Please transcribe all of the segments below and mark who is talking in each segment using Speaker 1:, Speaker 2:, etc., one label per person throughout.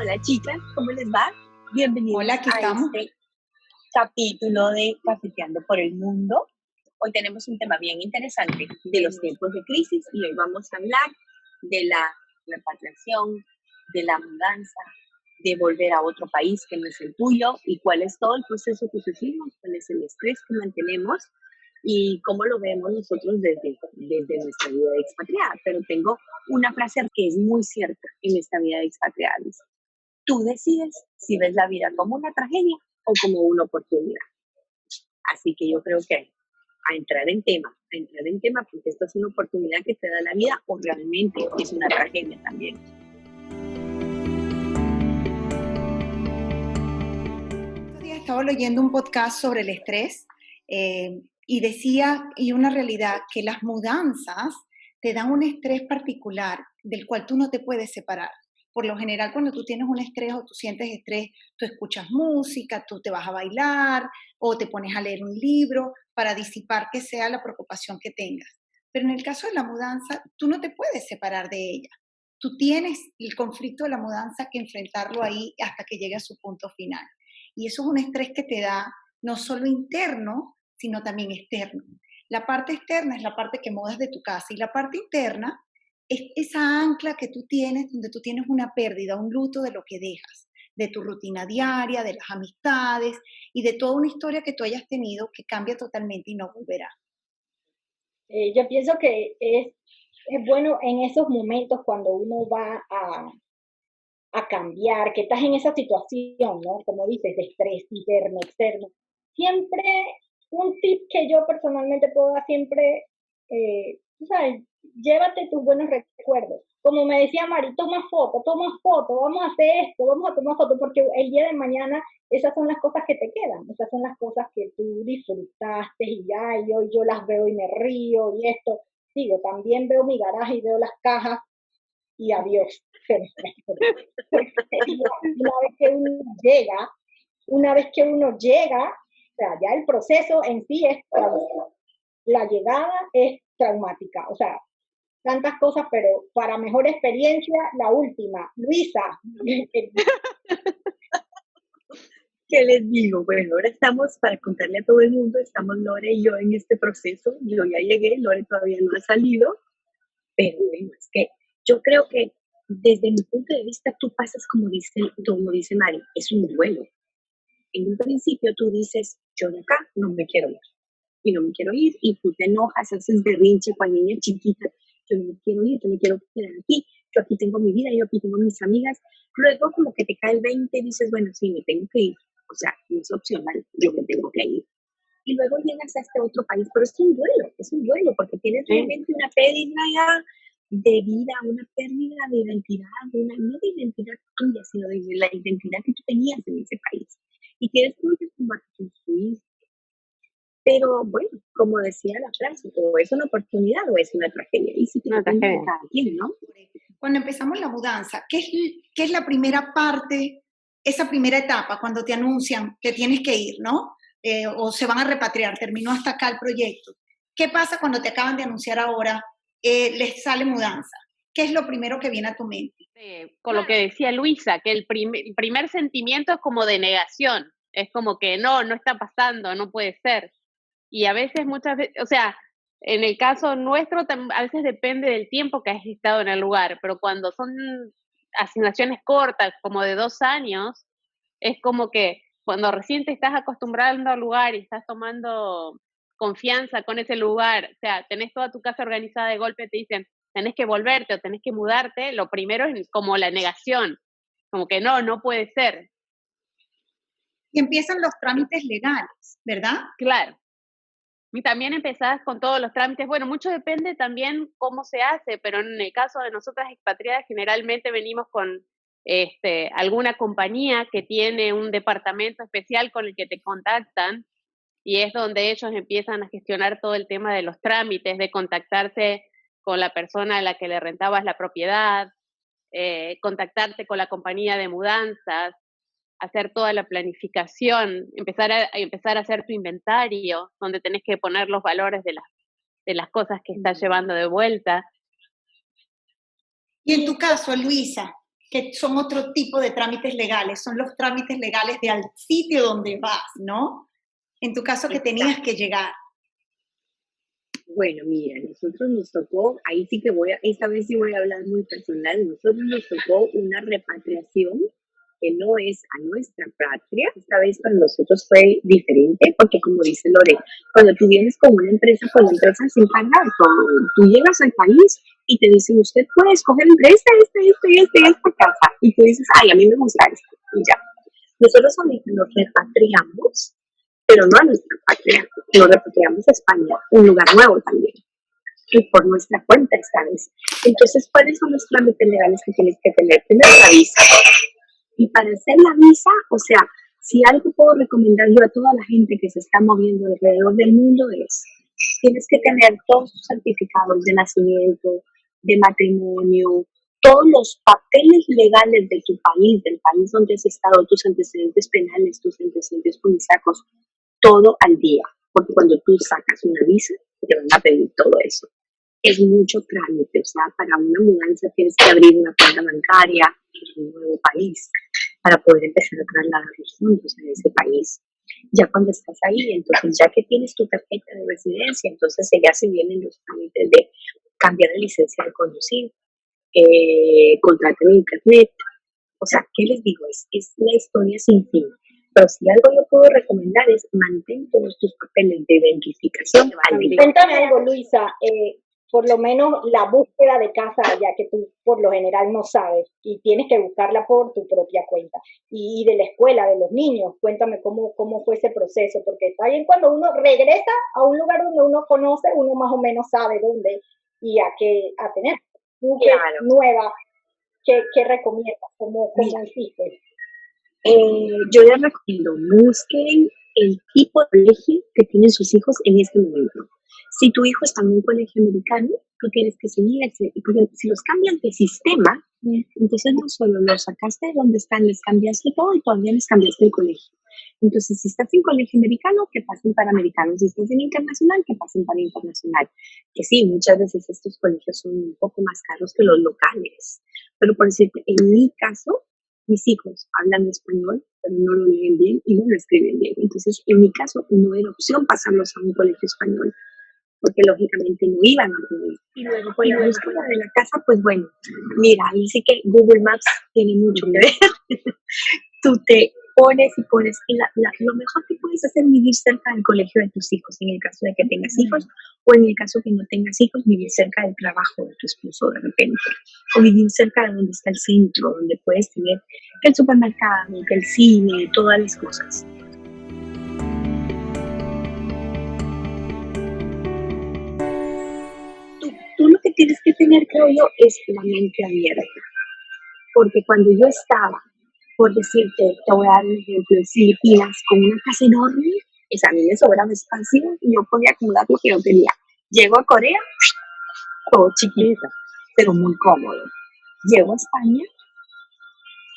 Speaker 1: Hola chicas, ¿cómo les va? Bienvenidos
Speaker 2: Hola, aquí
Speaker 1: a
Speaker 2: estamos.
Speaker 1: este capítulo de Cafeteando por el Mundo. Hoy tenemos un tema bien interesante de los tiempos de crisis y hoy vamos a hablar de la repatriación, de la mudanza, de volver a otro país que no es el tuyo y cuál es todo el proceso que sufrimos, cuál es el estrés que mantenemos y cómo lo vemos nosotros desde nuestra vida de expatriada. Pero tengo una frase que es muy cierta en esta vida de expatriada. Tú decides si ves la vida como una tragedia o como una oportunidad. Así que yo creo que a entrar en tema, porque esto es una oportunidad que te da la vida o realmente es una tragedia también.
Speaker 2: Otro día estaba leyendo un podcast sobre el estrés y decía, y una realidad, que las mudanzas te dan un estrés particular del cual tú no te puedes separar. Por lo general, cuando tú tienes un estrés o tú sientes estrés, tú escuchas música, tú te vas a bailar o te pones a leer un libro para disipar que sea la preocupación que tengas. Pero en el caso de la mudanza, tú no te puedes separar de ella. Tú tienes el conflicto de la mudanza que enfrentarlo ahí hasta que llegue a su punto final. Y eso es un estrés que te da no solo interno, sino también externo. La parte externa es la parte que mudas de tu casa y la parte interna es esa ancla que tú tienes, donde tú tienes una pérdida, un luto de lo que dejas, de tu rutina diaria, de las amistades y de toda una historia que tú hayas tenido que cambia totalmente y no volverá.
Speaker 3: Yo pienso que es bueno en esos momentos cuando uno va a cambiar, que estás en esa situación, ¿no? Como dices, de estrés interno, externo. Siempre un tip que yo personalmente puedo dar siempre, tú sabes, llévate tus buenos recuerdos. Como me decía Mari, toma foto, vamos a hacer esto, vamos a tomar foto, porque el día de mañana esas son las cosas que te quedan, esas son las cosas que tú disfrutaste y ya, y hoy yo las veo y me río y esto. Digo, también veo mi garaje y veo las cajas y adiós. Una vez que uno llega, o sea, ya el proceso en sí es traumático. La llegada es traumática, o sea, tantas cosas, pero para mejor experiencia, la última. Luisa.
Speaker 1: ¿Qué les digo? Bueno, ahora estamos, para contarle a todo el mundo, estamos Lore y yo en este proceso. Yo ya llegué, Lore todavía no ha salido, pero bueno, es que yo creo que desde mi punto de vista tú pasas como dice Mari, es un duelo. En un principio tú dices, yo de acá no me quiero ir y no me quiero ir y tú te enojas, haces berrinche con niña chiquita, yo no me quiero ir, yo me quiero quedar aquí, yo aquí tengo mi vida, yo aquí tengo mis amigas. Luego como que te cae el 20 y dices, bueno, sí, me tengo que ir, o sea, no es opcional, yo me tengo que ir. Y luego llegas a este otro país, pero es un duelo, porque tienes realmente una pérdida ya de vida, una pérdida de identidad, no de identidad tuya, sino de la identidad que tú tenías en ese país. Y tienes que construir. Pero bueno, como decía la frase, o es una oportunidad o es una tragedia. Y sí, una tragedia de cada quien, ¿no?
Speaker 2: Cuando empezamos la mudanza, ¿qué es la primera parte, esa primera etapa, cuando te anuncian que tienes que ir, ¿no? O se van a repatriar, terminó hasta acá el proyecto. ¿Qué pasa cuando te acaban de anunciar ahora, les sale mudanza? ¿Qué es lo primero que viene a tu mente?
Speaker 4: Con lo que decía Luisa, que el primer sentimiento es como de negación, es como que no está pasando, no puede ser. Y a veces, muchas veces, o sea, en el caso nuestro, a veces depende del tiempo que has estado en el lugar, pero cuando son asignaciones cortas, como de 2 años, es como que cuando recién te estás acostumbrando al lugar y estás tomando confianza con ese lugar, o sea, tenés toda tu casa organizada, de golpe te dicen, tenés que volverte o tenés que mudarte, lo primero es como la negación, como que no puede ser.
Speaker 2: Y empiezan los trámites legales, ¿verdad?
Speaker 4: Claro. Y también empezás con todos los trámites. Bueno, mucho depende también cómo se hace, pero en el caso de nosotras expatriadas, generalmente venimos con alguna compañía que tiene un departamento especial con el que te contactan y es donde ellos empiezan a gestionar todo el tema de los trámites, de contactarse con la persona a la que le rentabas la propiedad, contactarte con la compañía de mudanzas, hacer toda la planificación, empezar a hacer tu inventario, donde tenés que poner los valores de las cosas que estás llevando de vuelta.
Speaker 2: Y en tu caso, Luisa, que son otro tipo de trámites legales, son los trámites legales de al sitio donde vas, ¿no? En tu caso que tenías que llegar.
Speaker 1: Bueno, mira, nosotros nos tocó, ahí sí que esta vez sí voy a hablar muy personal, nosotros nos tocó una repatriación que no es a nuestra patria. Esta vez para nosotros fue diferente, porque como dice Lore, cuando tú vienes con una empresa, pues la empresa se encarga de todo. Tú llegas al país y te dicen, usted puede escoger entre esta casa. Y tú dices, ay, a mí me gusta esta. Y ya. Nosotros ahorita nos repatriamos, pero no a nuestra patria, nos repatriamos a España, un lugar nuevo también, y por nuestra cuenta esta vez. Entonces, ¿cuáles son los trámites legales que tienes que tener? Primero la visa. Y para hacer la visa, o sea, si algo puedo recomendar yo a toda la gente que se está moviendo alrededor del mundo es, tienes que tener todos tus certificados de nacimiento, de matrimonio, todos los papeles legales de tu país, del país donde has estado, tus antecedentes penales, tus antecedentes policíacos, todo al día. Porque cuando tú sacas una visa, te van a pedir todo eso. Es mucho trámite, o sea, para una mudanza tienes que abrir una cuenta bancaria en un nuevo país para poder empezar a trasladar los fondos a ese país. Ya cuando estás ahí, entonces ya que tienes tu tarjeta de residencia, entonces ya se vienen los trámites de cambiar de licencia de conducir, contrato en internet. O sea, ¿qué les digo? Es la historia sin fin. Pero si algo yo puedo recomendar es mantén todos tus papeles de identificación.
Speaker 3: Cuéntame algo, Luisa. Por lo menos la búsqueda de casa allá, que tú por lo general no sabes y tienes que buscarla por tu propia cuenta. Y de la escuela, de los niños, cuéntame cómo fue ese proceso, porque está bien cuando uno regresa a un lugar donde uno conoce, uno más o menos sabe dónde y a tener
Speaker 1: claro.
Speaker 3: nueva. ¿Qué recomiendas? ¿Cómo hiciste?
Speaker 1: Yo les recomiendo, busquen el tipo de colegio que tienen sus hijos en este momento. Si tu hijo está en un colegio americano, tú tienes que seguir, porque si los cambian de sistema, entonces no solo los sacaste de donde están, les cambiaste todo y todavía les cambiaste el colegio. Entonces, si estás en colegio americano, que pasen para americanos. Si estás en internacional, que pasen para internacional. Que sí, muchas veces estos colegios son un poco más caros que los locales. Pero por decirte, en mi caso, mis hijos hablan español, pero no lo leen bien y no lo escriben bien. Entonces, en mi caso, no era opción pasarlos a un colegio español, porque lógicamente no iban a poder. Y luego, con la búsqueda de la casa, pues bueno, mira, ahí sí que Google Maps tiene mucho que ver. Tú te pones y lo mejor que puedes hacer es vivir cerca del colegio de tus hijos, en el caso de que tengas hijos, o en el caso que no tengas hijos, vivir cerca del trabajo de tu esposo de repente, o vivir cerca de donde está el centro, donde puedes tener que el supermercado, que el cine, todas las cosas. Tú lo que tienes que tener, creo yo, es la mente abierta, porque cuando yo estaba, por decirte, te voy a dar un ejemplo, en Filipinas, con una casa enorme, a mí me sobraba espacio y yo podía acumular lo que yo quería. Llego a Corea, todo chiquita, pero muy cómodo. Llego a España,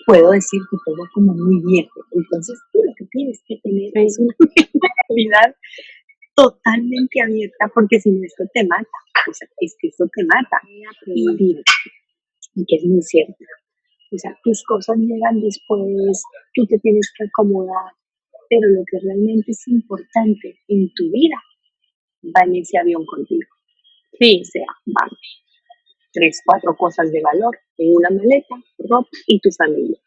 Speaker 1: puedo decir que todo como muy viejo. Entonces, tú lo que tienes que tener es una mentalidad totalmente abierta, porque si no, esto te mata. O sea, es que esto te mata. Y que es muy cierto. O sea, tus cosas llegan después, tú te tienes que acomodar, pero lo que realmente es importante en tu vida va en ese avión contigo.
Speaker 4: Sí.
Speaker 1: O sea, van 3, 4 cosas de valor en una maleta, ropa y tu familia.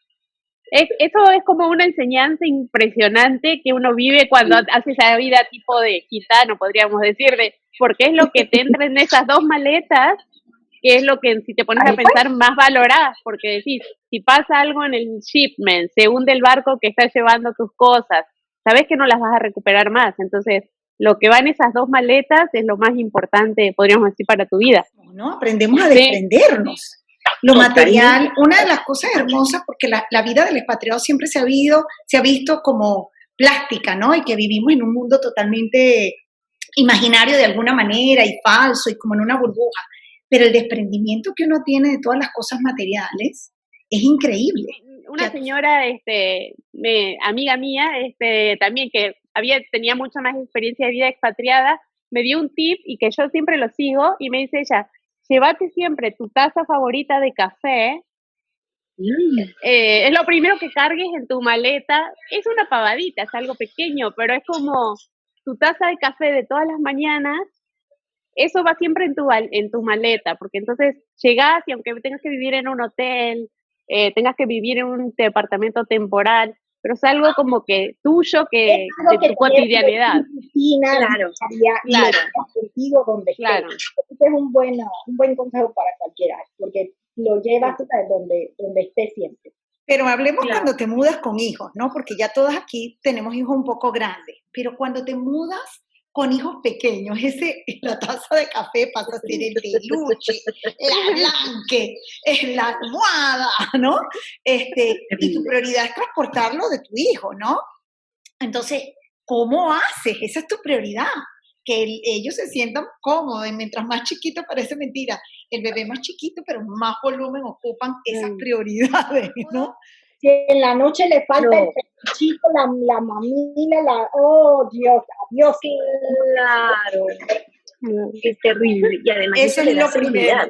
Speaker 4: Eso es como una enseñanza impresionante que uno vive cuando hace esa vida tipo de gitano, podríamos decirle, porque es lo que te entra en esas 2 maletas, que es lo que si te pones a pensar más valorás, porque decís, si pasa algo en el shipment, se hunde el barco que está llevando tus cosas, sabes que no las vas a recuperar más, entonces lo que va en esas 2 maletas es lo más importante, podríamos decir, para tu vida.
Speaker 2: ¿No? Aprendemos a desprendernos. Lo material, una de las cosas hermosas, porque la vida del expatriado siempre se ha visto como plástica, ¿no? Y que vivimos en un mundo totalmente imaginario de alguna manera y falso y como en una burbuja. Pero el desprendimiento que uno tiene de todas las cosas materiales es increíble.
Speaker 4: Una señora, amiga mía, también que tenía mucha más experiencia de vida expatriada, me dio un tip y que yo siempre lo sigo y me dice ella, llévate siempre tu taza favorita de café Es lo primero que cargues en tu maleta. Es una pavadita, es algo pequeño, pero es como tu taza de café de todas las mañanas. Eso va siempre en tu maleta, porque entonces llegas y aunque tengas que vivir en un hotel, tengas que vivir en un departamento temporal, pero es algo como que tuyo, que
Speaker 3: algo
Speaker 4: de
Speaker 3: que
Speaker 4: tu cotidianidad.
Speaker 3: Rutina,
Speaker 4: Claro,
Speaker 3: y
Speaker 4: claro,
Speaker 3: contigo donde
Speaker 4: claro.
Speaker 3: estés. Este es un buen consejo para cualquiera, porque lo llevas donde estés siempre.
Speaker 2: Pero hablemos
Speaker 4: Claro.
Speaker 2: cuando te mudas con hijos, ¿no? Porque ya todas aquí tenemos hijos un poco grandes, pero cuando te mudas con hijos pequeños, la taza de café pasa a ser el peluche, la blanque, la almohada, ¿no? Y tu prioridad es transportarlo de tu hijo, ¿no? Entonces, ¿cómo haces? Esa es tu prioridad, que ellos se sientan cómodos, y mientras más chiquito, parece mentira, el bebé más chiquito, pero más volumen ocupan esas prioridades, ¿no?
Speaker 3: Si en la noche le falta el peluchito, la mamila, oh Dios, adiós.
Speaker 1: Claro, es terrible. Y además
Speaker 2: eso es
Speaker 1: le da
Speaker 2: lo primero.
Speaker 1: seguridad.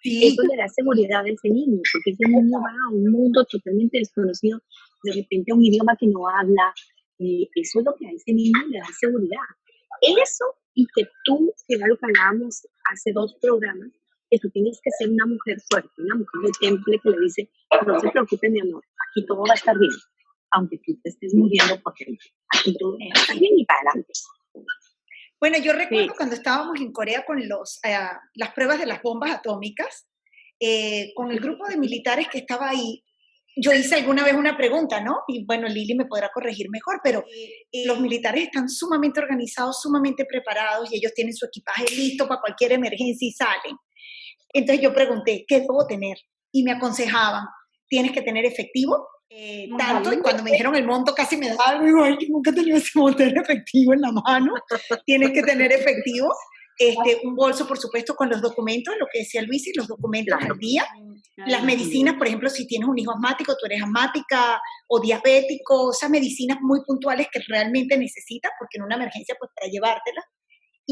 Speaker 2: Sí.
Speaker 1: Eso le da seguridad a ese niño, porque ese niño va a un mundo totalmente desconocido, de repente a un idioma que no habla. Eso es lo que a ese niño le da seguridad. Eso, y que tú, que era lo que hablábamos hace 2 programas, que tú tienes que ser una mujer fuerte, una mujer de temple que le dice, no se preocupe, mi amor, aquí todo va a estar bien, aunque tú te estés muriendo por dentro, aquí todo va a estar bien y para adelante.
Speaker 2: Bueno, yo recuerdo cuando estábamos en Corea con las pruebas de las bombas atómicas, con el grupo de militares que estaba ahí, yo hice alguna vez una pregunta, ¿no? Y bueno, Lili me podrá corregir mejor, pero los militares están sumamente organizados, sumamente preparados y ellos tienen su equipaje listo para cualquier emergencia y salen. Entonces yo pregunté, ¿qué debo tener? Y me aconsejaban, tienes que tener efectivo, tanto, y cuando me dijeron el monto casi me daba algo, digo, ay, que nunca he tenido ese monto en efectivo en la mano, tienes que tener efectivo, un bolso, por supuesto, con los documentos, lo que decía Luis, y los documentos al día, las medicinas, por ejemplo, si tienes un hijo asmático, tú eres asmática o diabético, esas medicinas muy puntuales que realmente necesitas, porque en una emergencia, pues para llevártelas.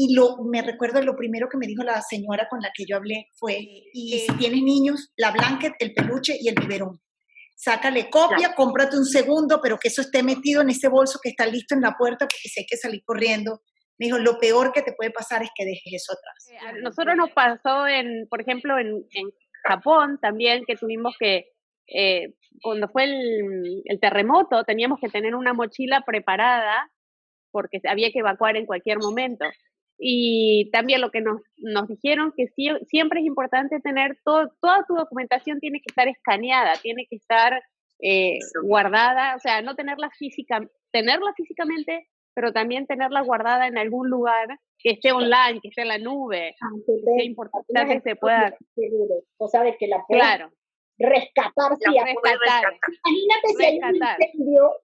Speaker 2: Y me recuerdo lo primero que me dijo la señora con la que yo hablé fue, y si tienes niños, la blanket, el peluche y el biberón. Sácale copia, cómprate un segundo, pero que eso esté metido en ese bolso que está listo en la puerta, porque si hay que salir corriendo. Me dijo, lo peor que te puede pasar es que dejes eso atrás.
Speaker 4: A nosotros nos pasó, por ejemplo, en Japón también, que tuvimos que, cuando fue el terremoto, teníamos que tener una mochila preparada porque había que evacuar en cualquier momento. Y también lo que nos dijeron que siempre es importante tener toda tu documentación tiene que estar escaneada, tiene que estar guardada, o sea, no tenerla físicamente, pero también tenerla guardada en algún lugar que esté online, que esté en la nube, que sea importante que se pueda...
Speaker 3: Cosa de que la pueda rescatar,
Speaker 4: rescatar.
Speaker 3: Imagínate si hay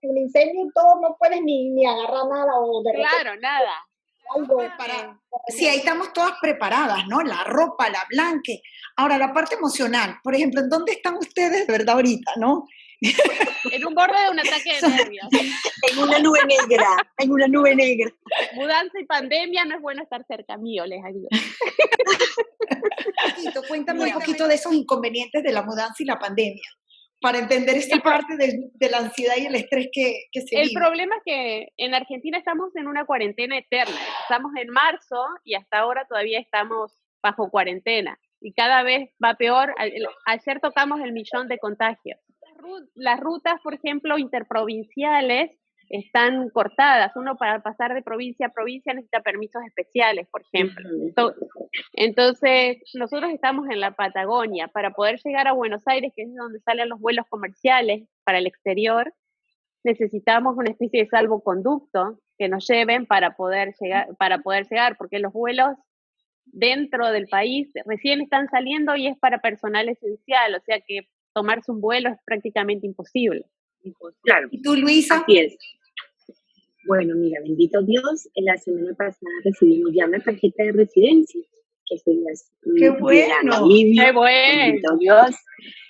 Speaker 3: un incendio y todo, no puedes ni agarrar nada o de
Speaker 4: Claro, nada.
Speaker 2: Sí, ahí estamos todas preparadas, ¿no? La ropa, la blanque. Ahora, la parte emocional, por ejemplo, ¿en dónde están ustedes de verdad ahorita, no?
Speaker 4: En un borde de un ataque de nervios.
Speaker 1: En una nube negra.
Speaker 4: Mudanza y pandemia, no es bueno estar cerca mío, les ayudo.
Speaker 2: Cuéntame un poquito de esos inconvenientes de la mudanza y la pandemia, para entender esta parte de la ansiedad y el estrés que se vive.
Speaker 4: El problema es que en Argentina estamos en una cuarentena eterna. Estamos en marzo y hasta ahora todavía estamos bajo cuarentena. Y cada vez va peor. Ayer tocamos el 1.000.000 de contagios. Las rutas, por ejemplo, interprovinciales están cortadas. Uno para pasar de provincia a provincia necesita permisos especiales, por ejemplo. Entonces, nosotros estamos en la Patagonia. Para poder llegar a Buenos Aires, que es donde salen los vuelos comerciales para el exterior, necesitamos una especie de salvoconducto que nos lleven para poder llegar, porque los vuelos dentro del país recién están saliendo y es para personal esencial, o sea que tomarse un vuelo es prácticamente imposible.
Speaker 1: Claro.
Speaker 2: ¿Y tú, Luisa?
Speaker 1: Así es. Bueno, mira, bendito Dios, la semana pasada recibimos ya una tarjeta de residencia. Que fue
Speaker 2: ¡Qué bueno!
Speaker 4: ¡Qué bueno!
Speaker 1: Bendito Dios.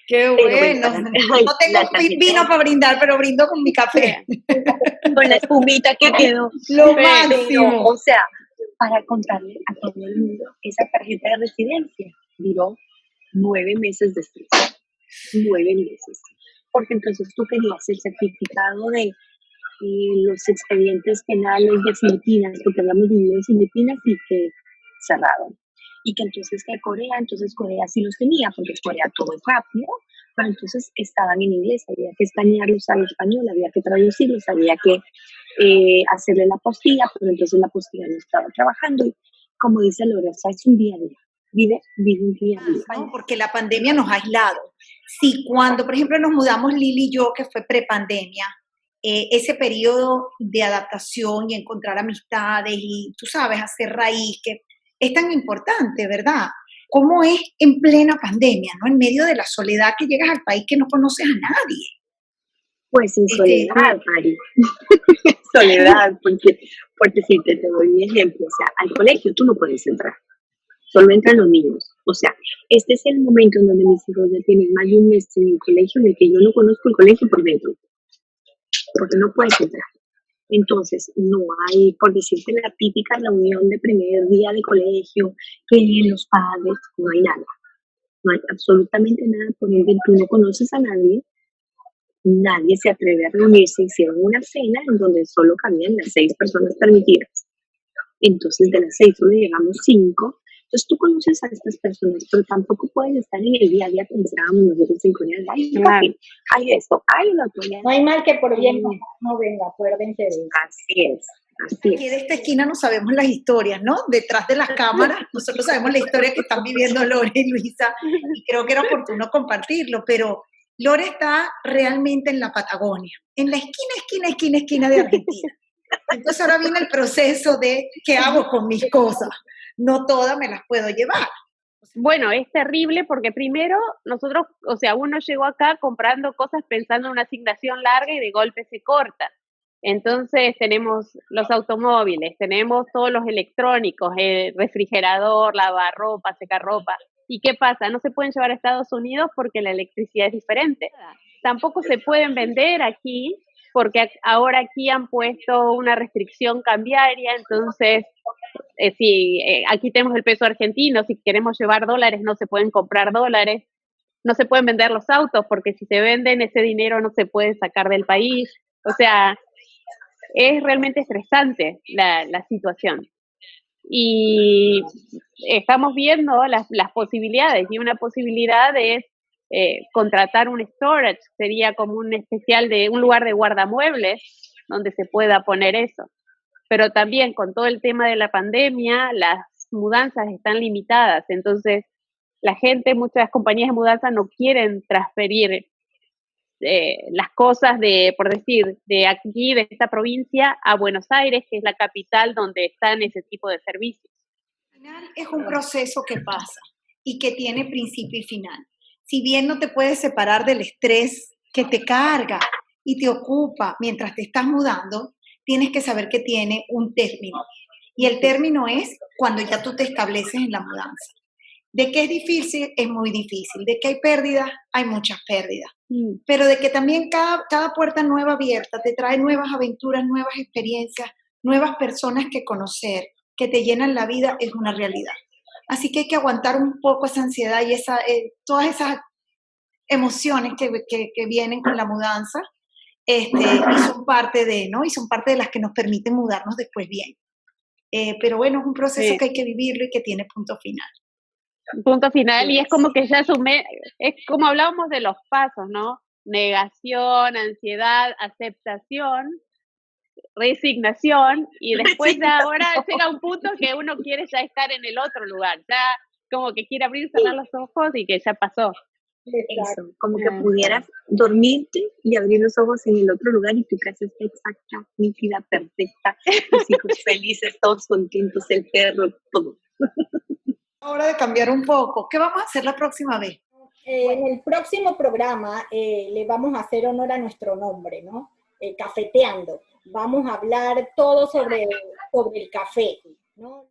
Speaker 2: ¡Qué bueno! No tengo vino para brindar, pero brindo con mi café.
Speaker 1: Con la espumita que quedó.
Speaker 2: Lo máximo.
Speaker 1: O sea, para contarle a todo el mundo, esa tarjeta de residencia duró 9 meses después. 9 meses. Porque entonces tú querías el certificado de los expedientes penales de Filipinas, porque habíamos vivido en Filipinas y que cerraron. Y que entonces entonces Corea sí los tenía, porque Corea todo es rápido, pero entonces estaban en inglés, había que escanearlos al español, había que traducirlos, había que hacerle la postilla, pero entonces la postilla no estaba trabajando. Y como dice Lore, o sea, es un día a día, vive un día a día.
Speaker 2: ¿No? Porque la pandemia nos ha aislado. Si cuando, por ejemplo, nos mudamos Lili y yo, que fue prepandemia, ese periodo de adaptación y encontrar amistades y, tú sabes, hacer raíz, que es tan importante, ¿verdad? ¿Cómo es en plena pandemia, ¿no? En medio de la soledad que llegas al país que no conoces a nadie?
Speaker 1: Pues en soledad, Mari. Soledad, porque si te doy un ejemplo, o sea, al colegio tú no puedes entrar, solo entran los niños. O sea, este es el momento en donde mis hijos ya tienen más de un mes en el colegio, en el que yo no conozco el colegio por dentro, porque no puedes entrar. Entonces, no hay, por decirte, la típica reunión de primer día de colegio, que los padres, no hay nada. No hay absolutamente nada, por ende tú no conoces a nadie, nadie se atreve a reunirse, hicieron una cena en donde solo cabían las 6 personas permitidas. Entonces, de las 6 solo llegamos 5. Entonces, tú conoces a estas personas, pero tampoco pueden estar en el día a día como estábamos nosotros en Corea. Hay un café, hay esto, hay lo otro.
Speaker 3: No hay mal que por bien no venga, acuérdense de eso.
Speaker 1: Así es.
Speaker 2: Aquí de esta esquina no sabemos las historias, ¿no? Detrás de las cámaras, nosotros sabemos la historia que están viviendo Lore y Luisa, y creo que era oportuno compartirlo, pero Lore está realmente en la Patagonia, en la esquina de Argentina. Entonces ahora viene el proceso de ¿qué hago con mis cosas? No todas me las puedo llevar.
Speaker 4: Bueno, es terrible porque primero nosotros, o sea, uno llegó acá comprando cosas pensando en una asignación larga y de golpe se corta. Entonces tenemos los automóviles, tenemos todos los electrónicos, el refrigerador, lavarropa, secarropa. ¿Y qué pasa? No se pueden llevar a Estados Unidos porque la electricidad es diferente. Tampoco se pueden vender aquí porque ahora aquí han puesto una restricción cambiaria, entonces si aquí tenemos el peso argentino, si queremos llevar dólares no se pueden comprar dólares, no se pueden vender los autos porque si se venden ese dinero no se puede sacar del país. O sea, es realmente estresante la situación. Y estamos viendo las posibilidades, y una posibilidad es contratar un storage, sería como un especial de un lugar de guardamuebles donde se pueda poner eso. Pero también con todo el tema de la pandemia, las mudanzas están limitadas, entonces la gente, muchas compañías de mudanza no quieren transferir las cosas por decir, de aquí, de esta provincia, a Buenos Aires, que es la capital donde están ese tipo de servicios.
Speaker 2: Al final es un proceso que pasa y que tiene principio y final. Si bien no te puedes separar del estrés que te carga y te ocupa mientras te estás mudando, tienes que saber que tiene un término. Y el término es cuando ya tú te estableces en la mudanza. De que es difícil, es muy difícil. De que hay pérdidas, hay muchas pérdidas. Pero de que también cada puerta nueva abierta te trae nuevas aventuras, nuevas experiencias, nuevas personas que conocer, que te llenan la vida, es una realidad. Así que hay que aguantar un poco esa ansiedad y todas esas emociones que vienen con la mudanza, y son parte de, ¿no? Y son parte de las que nos permiten mudarnos después bien. Pero bueno, es un proceso que hay que vivirlo y que tiene punto final.
Speaker 4: Punto final, y es como que ya es como hablábamos de los pasos, ¿no? Negación, ansiedad, aceptación, resignación, y después de ahora llega un punto que uno quiere ya estar en el otro lugar, ya como que quiere abrir y cerrar los ojos y que ya pasó.
Speaker 1: Eso, como que pudieras dormirte y abrir los ojos en el otro lugar y tu casa está exacta, nítida, perfecta, tus hijos felices, todos contentos, el perro, todo.
Speaker 2: Hora de cambiar un poco. ¿Qué vamos a hacer la próxima vez?
Speaker 3: En el próximo programa le vamos a hacer honor a nuestro nombre, ¿no? Cafeteando. Vamos a hablar todo sobre el café, ¿no?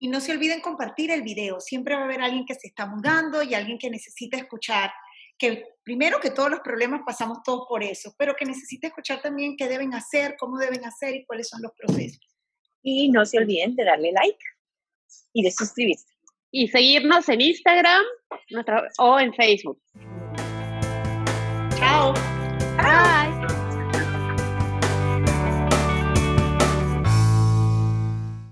Speaker 2: Y no se olviden compartir el video. Siempre va a haber alguien que se está mudando y alguien que necesita escuchar. Que primero que todos los problemas pasamos todos por eso, pero que necesita escuchar también qué deben hacer, cómo deben hacer y cuáles son los procesos.
Speaker 1: Y no se olviden de darle like y de suscribirse.
Speaker 4: Y seguirnos en Instagram o en Facebook.
Speaker 2: Chao.
Speaker 3: Chao.